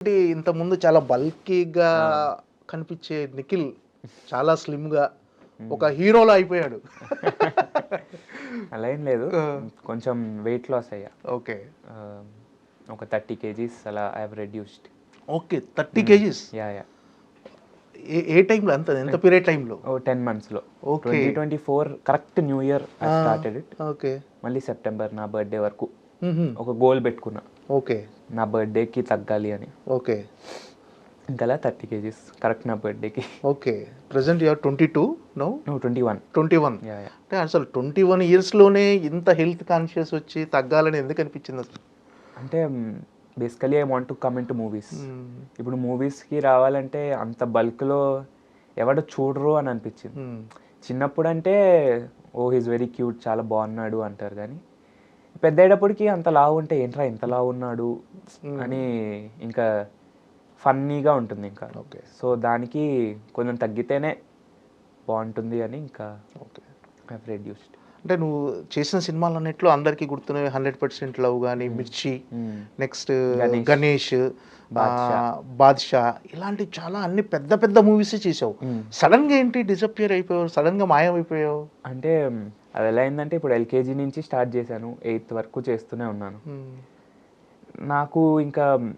ఇంత ముందు చాలా బల్కీగా ఆ! కనిపించే నిఖిల్ చాలా స్లిమ్‌గా ఒక హ్మ్. హీరోలా అయిపోయాడు. అలా ఏం లేదు. ఆ! కొంచెం వెయిట్ లాస్ అయ్యా. ఓకే. ఆహ్, ఒక 30 కేజీస్ అలా ఐ హావ్ రెడ్యూస్డ్. ఓకే. 30 హ్మ్. కేజీస్. యాహ్! ఏ టైమ్‌లో ఎంత పీరియడ్ టైమ్‌లో? ఓ 10 మంత్స్‌లో. Okay. 2024 correct new year I ah! Started it. Okay. మళ్ళీ సెప్టెంబర్ నా బర్త్‌డే వరకు హుహు. ఒక గోల్ పెట్టుకున్నా. ఓకే. నా బర్త్‌డేకి తగ్గాలి అని. ఓకే. ఇంకలా 30 కేజీస్ కరెక్ట్ నా బర్త్‌డేకి. Okay. Present you are 22 now? No 21. 21. Yeah! Yeah! అంటే అసలు 21 ఇయర్స్‌లోనే ఇంత హెల్త్ కాన్షియస్ వచ్చి తగ్గాలని ఎందుకు అనిపించింది అసలు? అంటే basically I want to come into movies. హ్మ్. ఇప్పుడు మూవీస్‌కి రావాలంటే అంత బల్క్‌లో ఎవడు చూడరు అని అనిపించింది. హ్మ్. చిన్నప్పుడంటే ఓహ్! హి ఈస్ వెరీ క్యూట్ చాలా బాగున్నాడు అంటారు గానీ, పెద్దయ్యేటప్పటికి అంత లావు ఉంటే ఏంట్రా ఇంత లావు ఉన్నాడు హ్మ్. అని ఇంకా ఫన్నీగా ఉంటుంది ఇంకా. ఓకే. సో, దానికి కొంచెం తగ్గితేనే బావుంటుంది అని ఇంకా ఓకే. I have reduced. అంటే నువ్వు చేసిన సినిమాలన్నిట్లో అందరికీ గుర్తున్నవి 100% లవ్ గాని, హ్మ్. 'మిర్చి', హ్మ్. నెక్స్ట్ గణేష్, 'గణేష్', 'బాద్‌షా'. 'బాద్‌షా' ఇలాంటి చాలా అన్ని పెద్ద పెద్ద మూవీసే చేసావు. హ్మ్. సడెన్‌గా ఏంటి డిసపియర్ అయిపోయావు? సడెన్‌గా మాయమైపోయావు? అంటే అదెలా అయిందంటే ఇప్పుడు ఎల్‌కేజీ నుంచి స్టార్ట్ చేశాను. 8థ్ వరకు చేస్తూనే ఉన్నాను. హ్మ్. నాకు ఇంకా